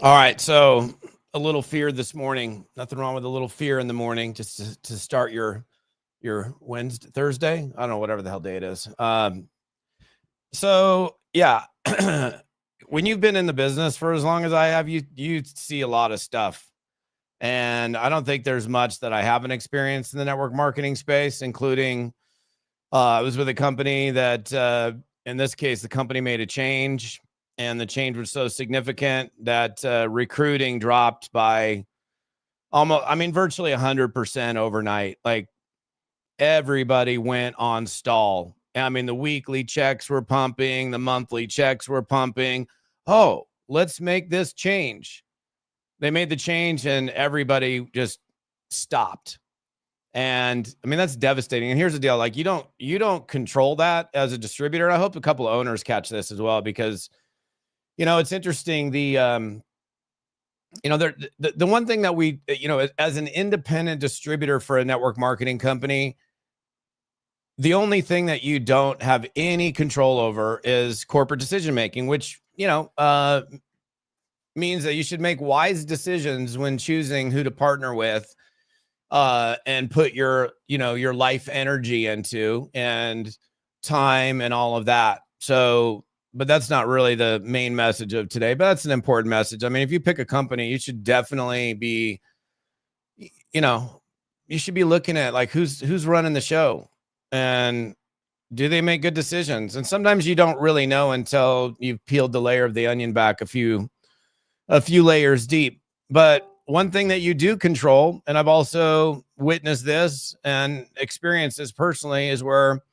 All right, so a little fear this morning. Nothing wrong with a little fear in the morning, just to start your Wednesday, Thursday. I don't know, whatever the hell day it is. So yeah, when you've been in the business for as long as I have, you see a lot of stuff, and I don't think there's much that I haven't experienced in the network marketing space, including I was with a company that, in this case, the company made a change, and the change was so significant that recruiting dropped by almost, I mean, virtually 100% overnight. Like everybody went on stall. I mean, the weekly checks were pumping, the monthly checks were pumping. Oh, let's make this change. They made the change, and everybody just stopped. And I mean, that's devastating. And here's the deal: like, you don't control that as a distributor. I hope a couple of owners catch this as well, because it's interesting. The one thing that we, as an independent distributor for a network marketing company, the only thing that you don't have any control over is corporate decision making, which means that you should make wise decisions when choosing who to partner with, and put your life energy into, and time, and all of that. So, but that's not really the main message of today, but that's an important message. I mean, if you pick a company, you should definitely be, you know, you should be looking at, like, who's running the show, and do they make good decisions? And sometimes you don't really know until you've peeled the layer of the onion back a few layers deep. But one thing that you do control, and I've also witnessed this and experienced this personally, is where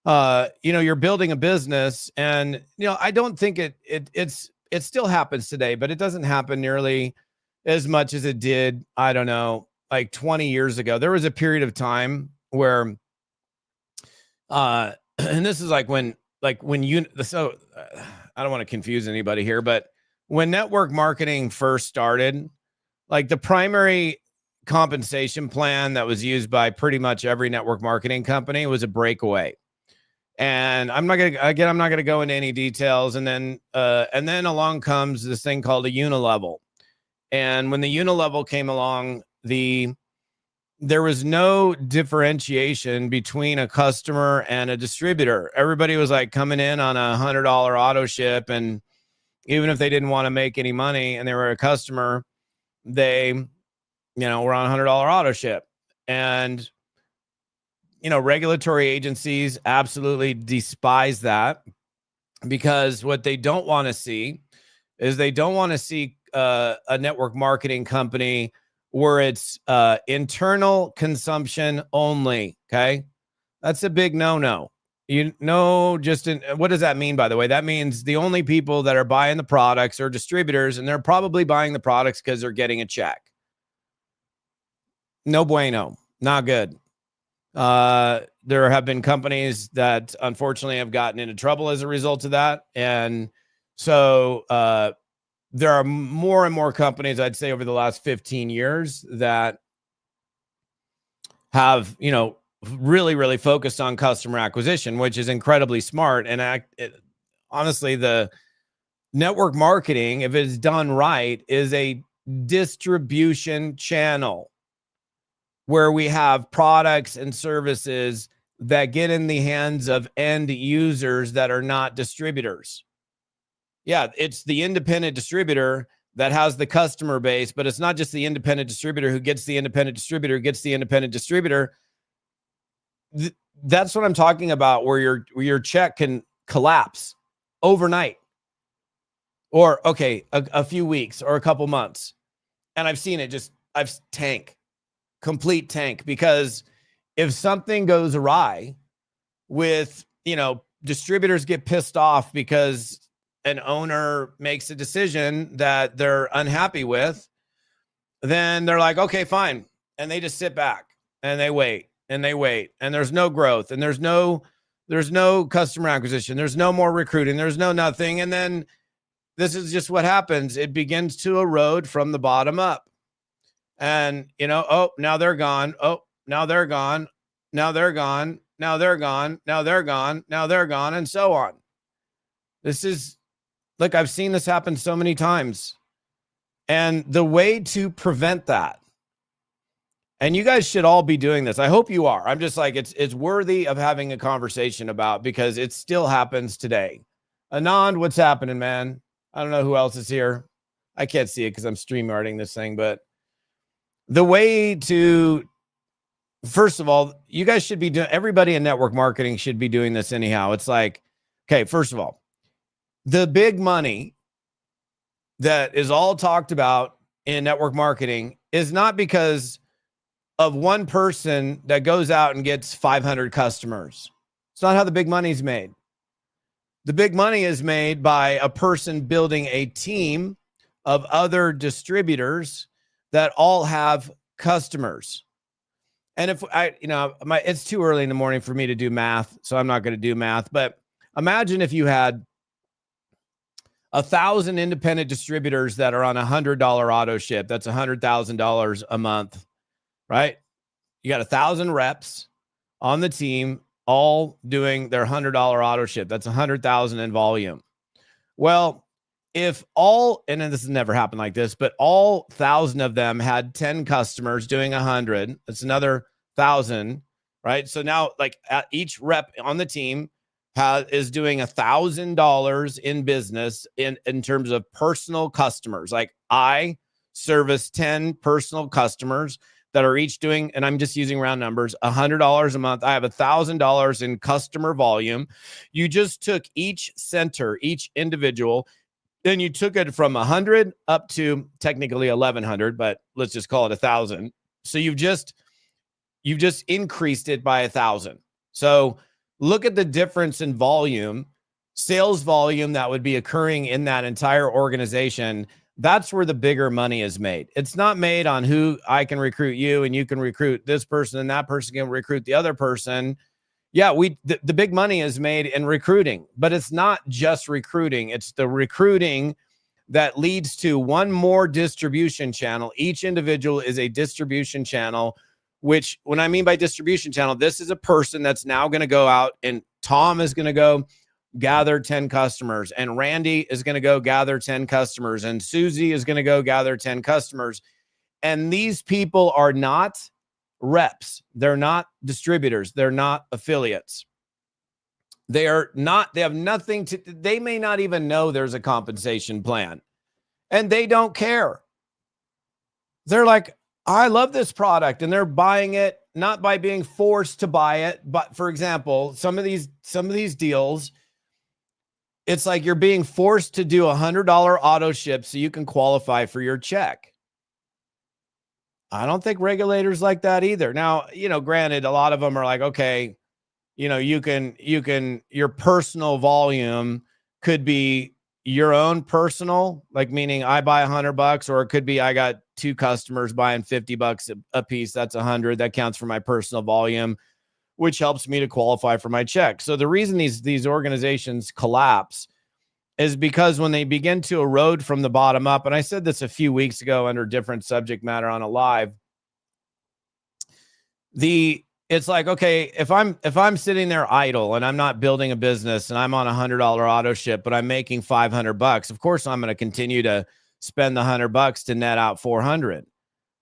you're building a business, and I don't think it still happens today, but it doesn't happen nearly as much as it did, I don't know, like 20 years ago. There was a period of time where and this is like when you so I don't want to confuse anybody here, but when network marketing first started, like, the primary compensation plan that was used by pretty much every network marketing company was a breakaway. And I'm not gonna go into any details. And then along comes this thing called a unilevel. And when the unilevel came along, there was no differentiation between a customer and a distributor. Everybody was like coming in on $100 auto ship, and even if they didn't want to make any money and they were a customer, they were on $100 auto ship. And regulatory agencies absolutely despise that, because what they don't want to see is they don't want to see a network marketing company where it's internal consumption only. Okay, that's a big no-no. What does that mean, by the way? That means the only people that are buying the products are distributors, and they're probably buying the products because they're getting a check. No bueno, not good. There have been companies that unfortunately have gotten into trouble as a result of that. And so there are more and more companies, I'd say, over the last 15 years that have, really, really focused on customer acquisition, which is incredibly smart. And honestly, the network marketing, if it's done right, is a distribution channel where we have products and services that get in the hands of end users that are not distributors. Yeah, it's the independent distributor that has the customer base, but it's not just the independent distributor who gets the independent distributor, gets the independent distributor. That's what I'm talking about, where your check can collapse overnight, or a few weeks or a couple months. And I've seen it I've complete tank, because if something goes awry with, distributors get pissed off because an owner makes a decision that they're unhappy with, then they're like, okay, fine. And they just sit back and they wait and they wait, and there's no growth, and there's no customer acquisition. There's no more recruiting. There's no nothing. And then this is just what happens. It begins to erode from the bottom up. And, oh, now they're gone. Oh, now they're gone. Now they're gone. Now they're gone. Now they're gone. Now they're gone. And so on. This is, like, I've seen this happen so many times. And the way to prevent that, and you guys should all be doing this. I hope you are. I'm just like, it's worthy of having a conversation about, because it still happens today. Anand, what's happening, man? I don't know who else is here. I can't see it because I'm StreamYarding this thing, but the way to, first of all, you guys should be doing, everybody in network marketing should be doing this anyhow. It's like, okay, first of all, the big money that is all talked about in network marketing is not because of one person that goes out and gets 500 customers. It's not how the big money is made. The big money is made by a person building a team of other distributors that all have customers. And if I, it's too early in the morning for me to do math, so I'm not going to do math, but imagine if you had 1,000 independent distributors that are on $100 auto ship. That's $100,000 a month. Right? You got 1,000 reps on the team, all doing their $100 auto ship. That's 100,000 in volume. Well, if all, and this has never happened like this, but all 1,000 of them had 10 customers doing 100, that's another 1,000, right? So now, like, at each rep on the team is doing $1,000 in business in terms of personal customers. Like, I service 10 personal customers that are each doing, and I'm just using round numbers, $100 a month. I have $1,000 in customer volume. You just took each center, each individual, then you took it from 100 up to technically 1,100, but let's just call it 1,000. So you've just increased it by 1,000. So look at the difference in volume, sales volume that would be occurring in that entire organization. That's where the bigger money is made. It's not made on who I can recruit you and you can recruit this person and that person can recruit the other person. Yeah, the big money is made in recruiting, but it's not just recruiting. It's the recruiting that leads to one more distribution channel. Each individual is a distribution channel, which, when I mean by distribution channel, this is a person that's now going to go out, and Tom is going to go gather 10 customers, and Randy is going to go gather 10 customers, and Susie is going to go gather 10 customers. And these people are not reps. They're not distributors. They're not affiliates. They have nothing to, they may not even know there's a compensation plan, and they don't care. They're like, I love this product, and they're buying it not by being forced to buy it, but, for example, some of these deals, it's like you're being forced to do $100 auto ship so you can qualify for your check. I don't think regulators like that either. Now, granted, a lot of them are like, okay, your personal volume could be your own personal, like, meaning I buy $100, or it could be I got 2 customers buying $50 a piece. That's 100. That counts for my personal volume, which helps me to qualify for my check. So the reason these organizations collapse is because when they begin to erode from the bottom up, and I said this a few weeks ago under different subject matter on a live, it's like, okay, if I'm sitting there idle and I'm not building a business and I'm on $100 auto ship, but I'm making $500, of course I'm going to continue to spend the $100 to net out 400.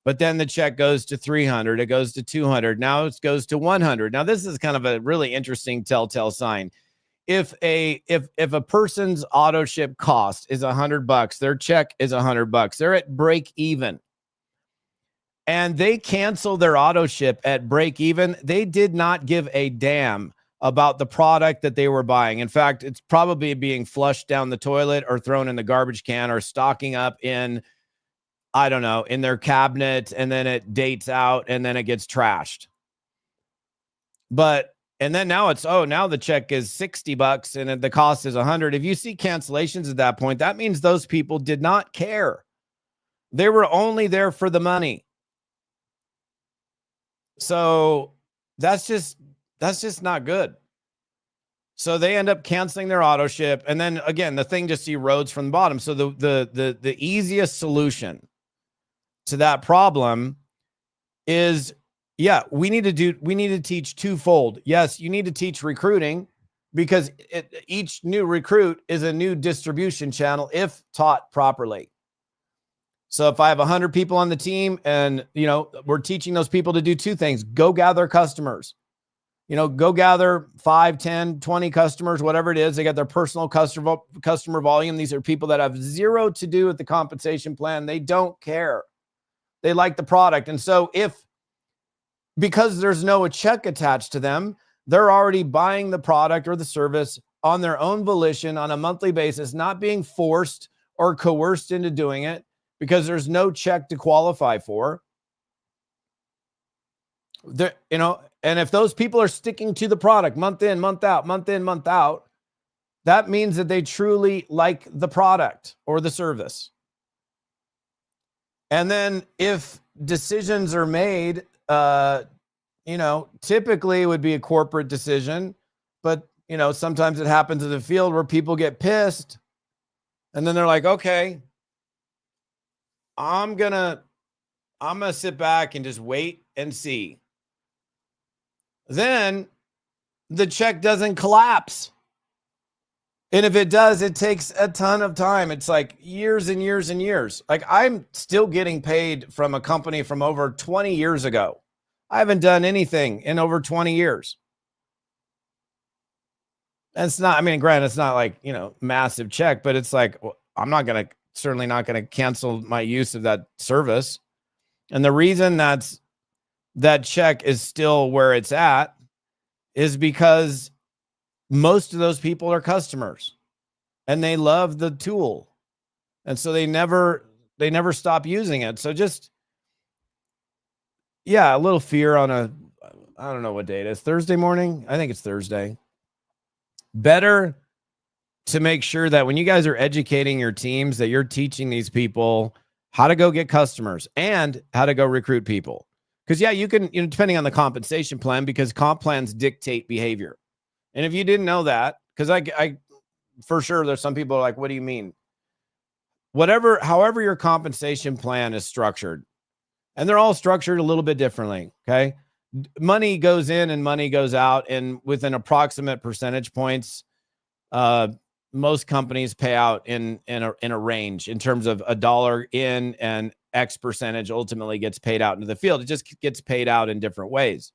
But then the check goes to 300, it goes to 200, now it goes to 100. Now this is kind of a really interesting telltale sign. If a person's auto ship cost is $100, their check is $100, they're at break even, and they cancel their auto ship at break even, they did not give a damn about the product that they were buying. In fact, it's probably being flushed down the toilet or thrown in the garbage can or stocking up in, I don't know, in their cabinet, and then it dates out and then it gets trashed. And then now now the check is $60 and the cost is 100. If you see cancellations at that point, that means those people did not care. They were only there for the money. So that's just not good. So they end up canceling their auto ship. And then again, the thing just erodes from the bottom. So the easiest solution to that problem is, yeah, we need to teach twofold. Yes, you need to teach recruiting, because each new recruit is a new distribution channel if taught properly. So if I have 100 people on the team and, we're teaching those people to do two things: go gather customers, go gather 5, 10, 20 customers, whatever it is. They got their personal customer volume. These are people that have zero to do with the compensation plan. They don't care. They like the product. And so because there's no check attached to them, they're already buying the product or the service on their own volition on a monthly basis, not being forced or coerced into doing it because there's no check to qualify for. And if those people are sticking to the product month in, month out, month in, month out, that means that they truly like the product or the service. And then if decisions are made, typically it would be a corporate decision, but sometimes it happens in the field where people get pissed and then they're like, okay, I'm gonna sit back and just wait and see. Then the check doesn't collapse. And if it does, it takes a ton of time. It's like years and years and years. Like, I'm still getting paid from a company from over 20 years ago. I haven't done anything in over 20 years. And it's not, granted, it's not like, massive check, but it's like, well, I'm certainly not going to cancel my use of that service. And the reason that check is still where it's at is because most of those people are customers and they love the tool. And so they never stop using it. So just, a little fear on I don't know what day it is. Thursday morning. I think it's Thursday. Better to make sure that when you guys are educating your teams, that you're teaching these people how to go get customers and how to go recruit people. Because you can, depending on the compensation plan, because comp plans dictate behavior. And if you didn't know that, because I for sure, there's some people are like, what do you mean? However your compensation plan is structured, and they're all structured a little bit differently. Okay. Money goes in and money goes out, and within approximate percentage points, most companies pay out in a range in terms of $1 in and X percentage ultimately gets paid out into the field. It just gets paid out in different ways.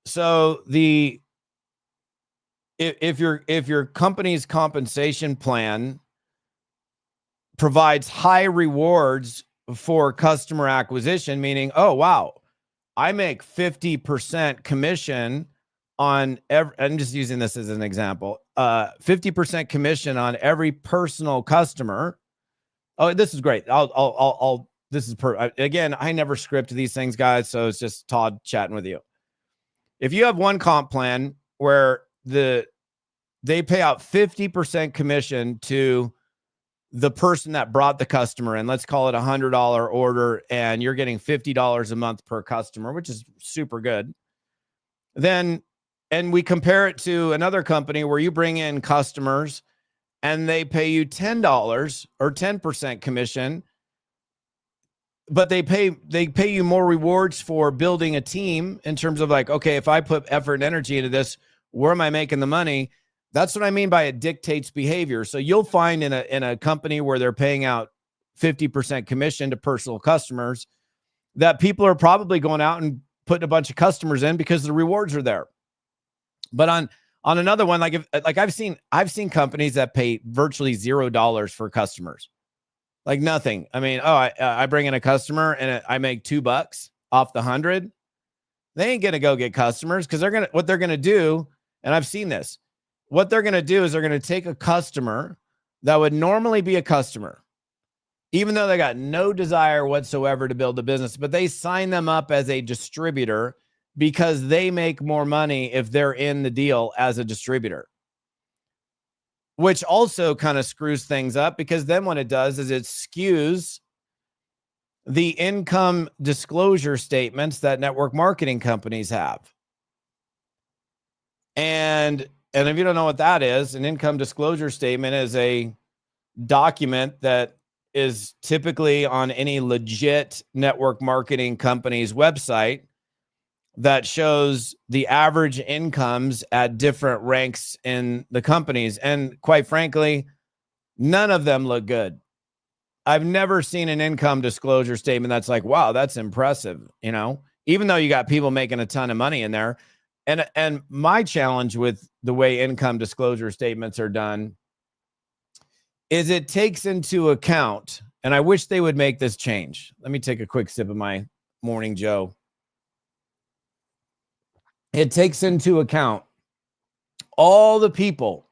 So if your company's compensation plan provides high rewards for customer acquisition, meaning, oh wow, I make 50% commission on I'm just using this as an example, 50% commission on every personal customer. Oh, this is great. Again, I never script these things, guys. So it's just Todd chatting with you. If you have one comp plan where they pay out 50% commission to the person that brought the customer in, let's call it $100 order, and you're getting $50 a month per customer, which is super good. And we compare it to another company where you bring in customers and they pay you $10 or 10% commission, but they pay you more rewards for building a team in terms of like, okay, if I put effort and energy into this, where am I making the money? That's what I mean by it dictates behavior. So you'll find in a company where they're paying out 50% commission to personal customers, that people are probably going out and putting a bunch of customers in because the rewards are there. But on another one, I've seen companies that pay virtually $0 for customers, like nothing. I bring in a customer and I make $2 off the 100. They ain't gonna go get customers because what they're gonna do, and I've seen this. What they're going to do is they're going to take a customer that would normally be a customer, even though they got no desire whatsoever to build a business, but they sign them up as a distributor because they make more money if they're in the deal as a distributor, which also kind of screws things up, because then what it does is it skews the income disclosure statements that network marketing companies have. And if you don't know what that is, an income disclosure statement is a document that is typically on any legit network marketing company's website that shows the average incomes at different ranks in the companies. And quite frankly, none of them look good. I've never seen an income disclosure statement that's like, wow, that's impressive, you know, even though you got people making a ton of money in there. And my challenge with the way income disclosure statements are done is it takes into account, and I wish they would make this change. Let me take a quick sip of my morning Joe. It takes into account all the people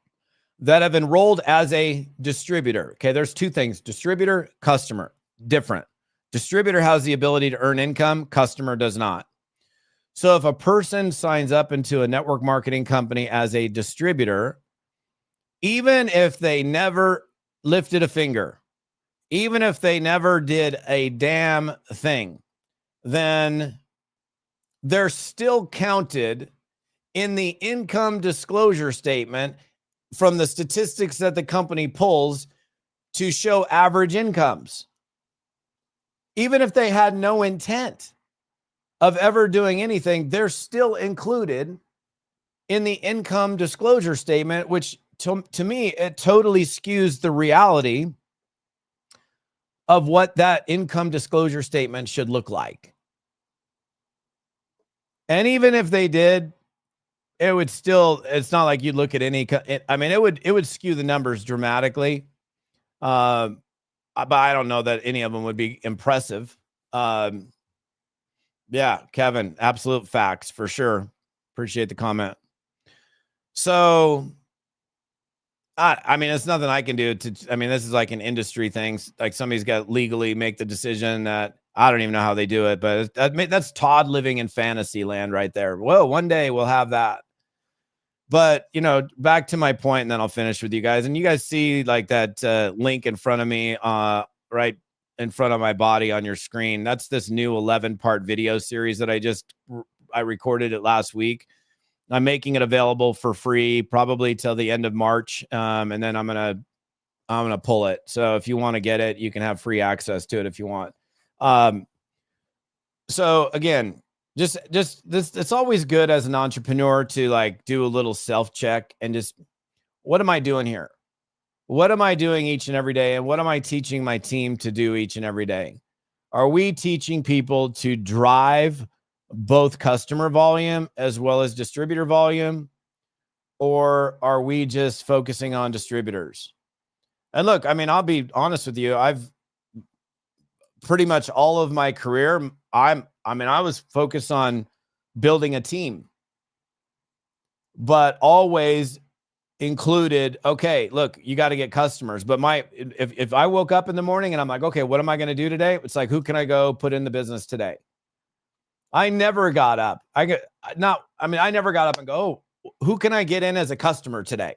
that have enrolled as a distributor. Okay, there's two things: distributor, customer, different. Distributor has the ability to earn income, customer does not. So if a person signs up into a network marketing company as a distributor, even if they never lifted a finger, even if they never did a damn thing, then they're still counted in the income disclosure statement from the statistics that the company pulls to show average incomes. Even if they had no intent of ever doing anything, they're still included in the income disclosure statement, which to me, it totally skews the reality of what that income disclosure statement should look like. And even if they did, it would still, it's not like you'd look at any, I mean, it would skew the numbers dramatically. But I don't know that any of them would be impressive. Yeah, Kevin, absolute facts for sure. Appreciate the comment. So, I mean, it's nothing I can do I mean, this is like an industry thing. Like somebody's got to legally make the decision that I don't even know how they do it, but that's Todd living in fantasy land right there. Well, one day we'll have that. But, you know, back to my point, and then I'll finish with you guys. And you guys see like that link in front of me, right in front of my body on your screen. That's this new 11-part video series that I recorded it last week. I'm making it available for free, probably till the end of March. And then I'm gonna pull it. So if you want to get it, you can have free access to it if you want. So again, just this, it's always good as an entrepreneur to like do a little self-check and just, what am I doing here? What am I doing each and every day? And what am I teaching my team to do each and every day? Are we teaching people to drive both customer volume as well as distributor volume? Or are we just focusing on distributors? And look, I mean, I'll be honest with you. I've pretty much all of my career, I was focused on building a team, but always included, okay, look, you got to get customers. But if I woke up in the morning and I'm like, okay, what am I going to do today? It's like, who can I go put in the business today? I never got up. I never got up and go, oh, who can I get in as a customer today?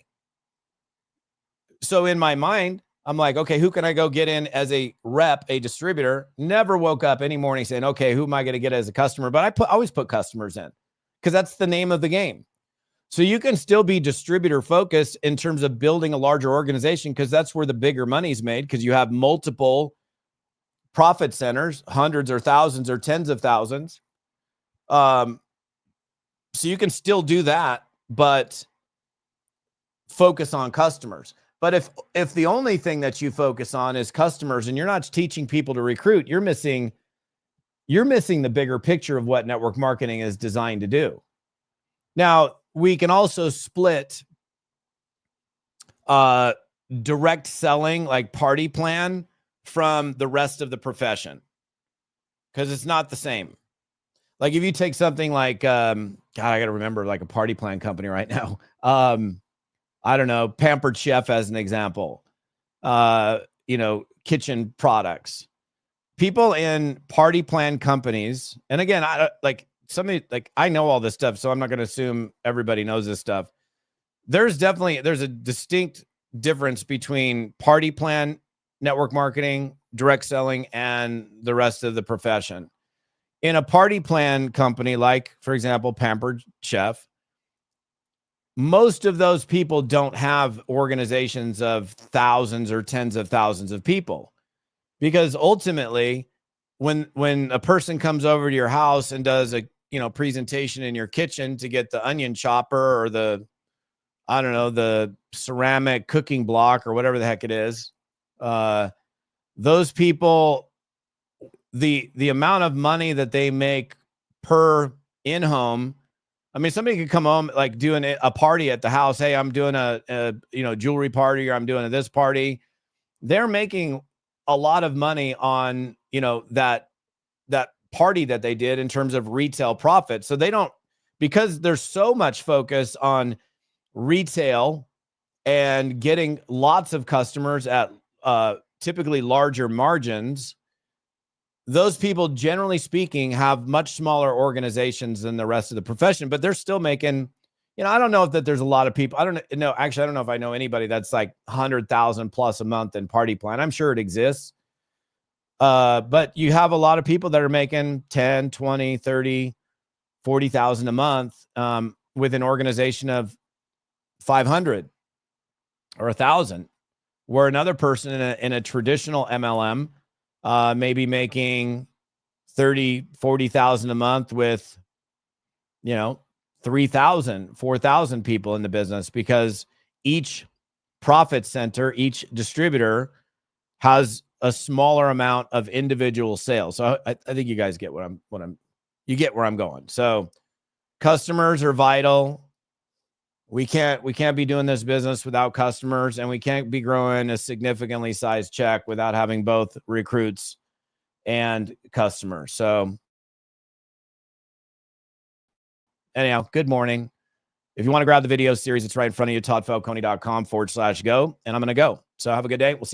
So in my mind, I'm like, okay, who can I go get in as a rep, a distributor? Never woke up any morning saying, okay, who am I going to get as a customer? But I always put customers in because that's the name of the game. So you can still be distributor focused in terms of building a larger organization, because that's where the bigger money's made, because you have multiple profit centers, hundreds or thousands or tens of thousands. So you can still do that, but focus on customers. But if the only thing that you focus on is customers and you're not teaching people to recruit, you're missing the bigger picture of what network marketing is designed to do. Now, we can also split direct selling, like party plan, from the rest of the profession, because it's not the same. Like if you take something like, God, I got to remember like a party plan company right now. I don't know, Pampered Chef as an example, kitchen products. People in party plan companies, and again, I know all this stuff, so I'm not going to assume everybody knows this stuff. There's a distinct difference between party plan, network marketing, direct selling, and the rest of the profession. In a party plan company, like, for example, Pampered Chef, most of those people don't have organizations of thousands or tens of thousands of people, because ultimately when a person comes over to your house and does a presentation in your kitchen to get the onion chopper or the ceramic cooking block or whatever the heck it is, those people, the amount of money that they make per in-home. I mean, somebody could come home, like doing a party at the house. Hey, I'm doing a jewelry party, or I'm doing this party. They're making a lot of money on, that party that they did in terms of retail profit. So they don't, because there's so much focus on retail and getting lots of customers at typically larger margins. Those people, generally speaking, have much smaller organizations than the rest of the profession, but they're still making, I don't know if that there's a lot of people. I don't know. Actually, I don't know if I know anybody that's like 100,000 plus a month in party plan. I'm sure it exists. But you have a lot of people that are making 10, 20, 30, 40,000 a month with an organization of 500 or 1,000, where another person in a traditional MLM maybe making 30, 40,000 a month with, 3,000, 4,000 people in the business, because each profit center, each distributor has a smaller amount of individual sales. So I think you guys get you get where I'm going. So customers are vital. We can't be doing this business without customers, and we can't be growing a significantly sized check without having both recruits and customers. So anyhow, good morning. If you want to grab the video series, it's right in front of you, toddfalcone.com/go. And I'm going to go. So have a good day. We'll see you.